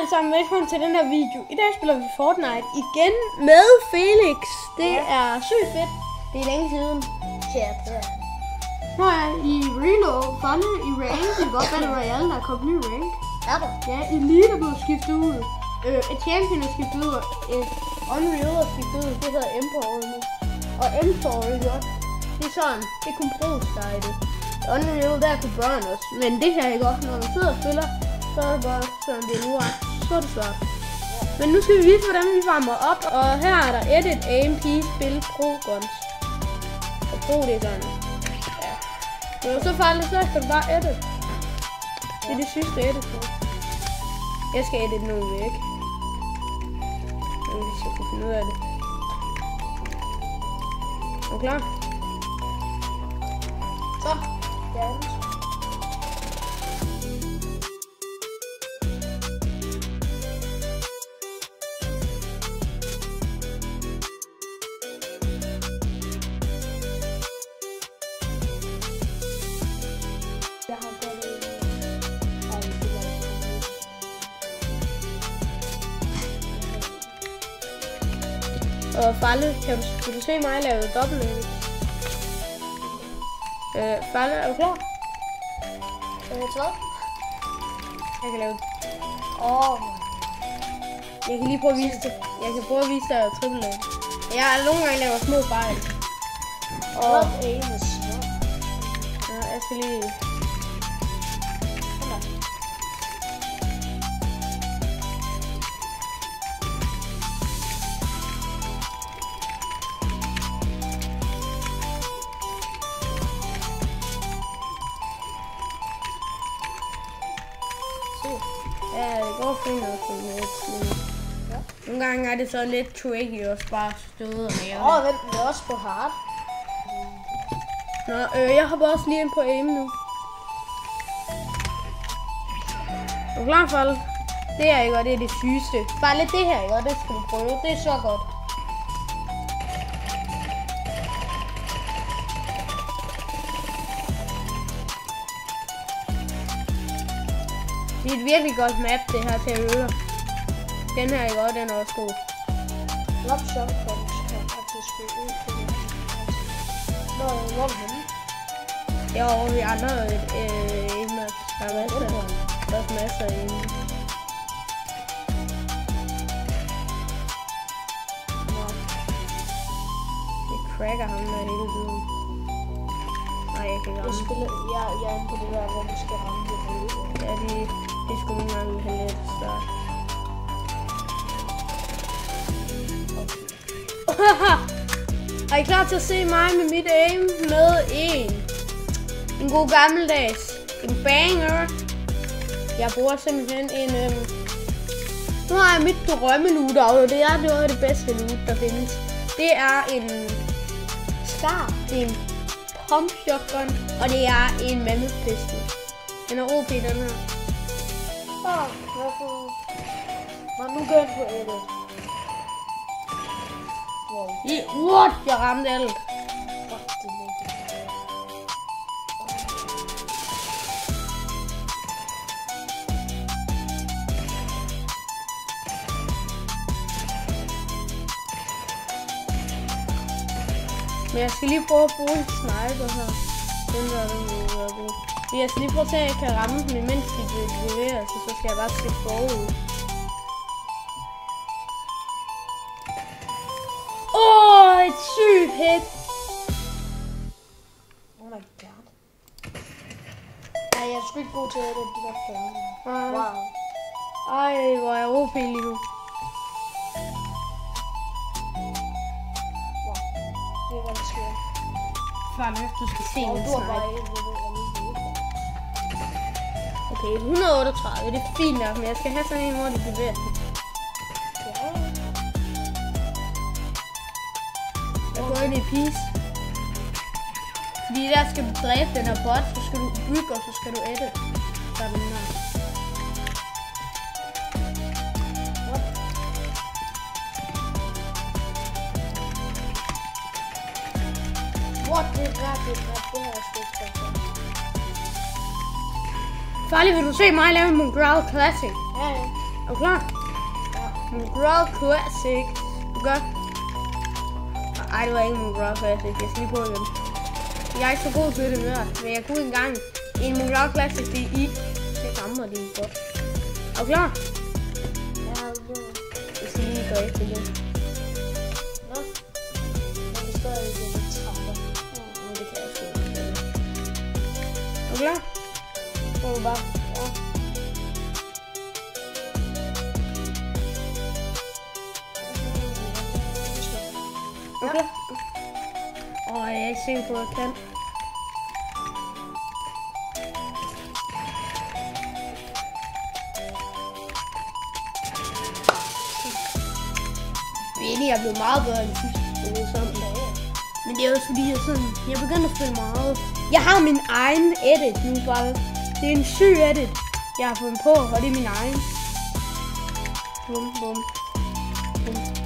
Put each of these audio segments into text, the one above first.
alle sammen, velkommen til den her video. I dag spiller vi Fortnite igen med Felix. Det er sygt fedt. Det er længe siden. Ja, det er. Nu er jeg i Reload, Funny i Rank. Det er godt Battle Royale, der er kommet ny Rank. Er der? Ja, Elite er blevet skiftet ud. Et Champion er skiftet ud, og et Unreal er skiftet ud. Det hedder Emperor nu. Og Emperor er godt. Det er sådan, det er kun pro-side. Unreal, der kunne børn også. Men det her er godt, når man sidder og spiller, så er det bare sådan, det er uret. Så er det svært. Men nu skal vi vise, hvordan vi varmer op. Og her er der edit, AMP, spil, pro, guns. Og pro, det er sådan. Ja. Det er så farligt, så skal du bare edit. Det er det sidste edit på. Jeg skal edit noget væk. Hvis jeg kan finde ud af det. Er du klar? Så. Ja. Jeg har gået Og Falle, kan du se mig lave dobbelt? Falle, er du klar? hvad? Jeg kan lave. Jeg kan lige prøve at vise det. Jeg kan prøve at vise dig triple. Jeg nogle gange laver små fejl. Og aim is smart. Ja, jeg skal lige. Ja, det går fint nok for lidt. Ja. Nogle gange er det så lidt tricky at bare støde og lave. Vent, det er også på hard. Nå, jeg hopper også lige ind på aim nu. Er du klar, Falle? Det er ikke godt, det er det sygeste. Bare lidt det her, ikke? Det skal du prøve. Det er så godt. Det er et virkelig godt map, det her til at øve. Den her er godt, den er også god. Lop shotguns kan faktisk spille ud på det. Hvor er det henne? Jo, vi andre emner. Der er masser. Der er masser af emner. Det cracker ham der hele tiden. Nej, jeg kan ikke ramme. Jeg er inde på det der, hvor du skal ramme det hele. Ja, de skulle nogle gange have lidt større. Er I klar til at se mig med mit aim med en god gammeldags, en banger? Jeg bruger simpelthen nu har jeg mit drømme-loot-out, og det er det bedste loot, der findes. Det er en scar, det er en pump shotgun, og det er en mammoth pistol. Den er OP, den her. Hvorfor? Nå, nu gør jeg på edit. Wow. What? Jeg ramte alt. Fuck, det er lækkert. Men jeg skal lige prøve at bruge en sniper her. Den der, den vil være god. Jeg skal lige prøve at se, at jeg kan ramme dem, imens de bevæger sig, så skal jeg bare stikke forud. Et sygt hit! Oh my god. Nej, jeg er sgu ikke god til at de der færre. Wow. Ej, hvor er jeg OP lige nu. Wow. Det er hvad der sker. Falle, du skal se min Du har bare sniper. ikke Okay, 138, det er fint nok, men jeg skal have sådan en, hvor de bevæger sig. Jeg går ind i peace. Fordi der skal du dræbe den her bot, så skal du bygge, og så skal du edit. Så er den her. What? Det er ret, det her er sgu ikke så. Farlig, vil du se mig lave en Mongrel Classic? Ja, ja. Er du klar? Ja. McGraw Classic. Du gør. Ej, det var ikke McGraw Classic. Jeg skal lige prøve igen. Jeg er ikke så god til det mere, men jeg kunne engang en McGraw Classic det i. Det rammer det godt. Er du klar? Ja, Jeg skal lige gå efter det. nå. Men det står jo ikke lidt travlt. Det kan jeg sgu ikke. Er du klar? Så er det bare, ja. Okay. Jeg er ikke sikker på, at jeg kan. Jeg er blevet meget bedre end sidst spillet sammen. Men det er også fordi, jeg begynder at spille meget. Jeg har min egen edit nu bare. Det er en syg edit, jeg har fundet på, og det er min egen. Bum, bum, bum.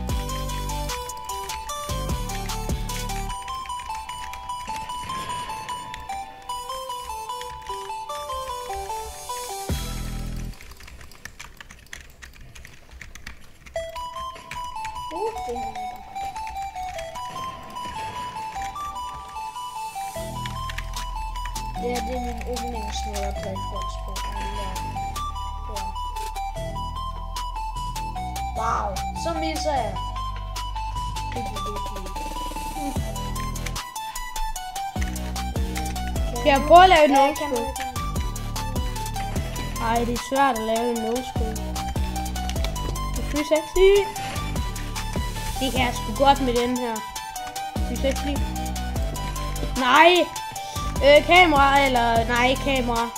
Det er ja, det er min yndlingsmåde at play Xbox på. Ja. Wow, så misser jeg. Skal jeg prøve at lave en no-scope? Ej, det er svært at lave en no-scope. Det er sexy. Det kan jeg sgu godt med den her. Det er sexy. Nej! Kamera, eller nej, kamera.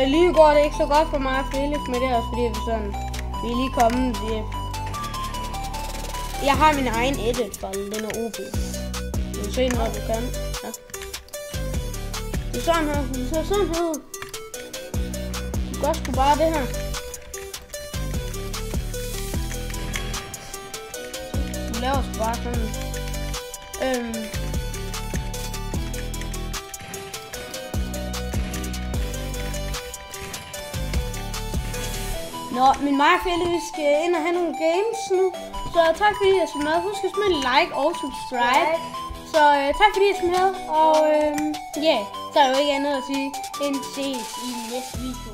Lige går det ikke så godt for mig og Felix med det her, fordi vi er lige kommet. Jeg har min egen edit-file, den er OP. Du kan se, når du kan. Ja. Det er sådan her, det ser sådan her ud. Du gør sgu bare det her. Du laver sgu bare sådan. Nå, men mig og Felix skal ind og have nogle games nu. Så tak fordi I så med. Husk at smide like og subscribe. Så tak fordi I så med. Og ja, så er der jo ikke andet at sige end ses i næste video.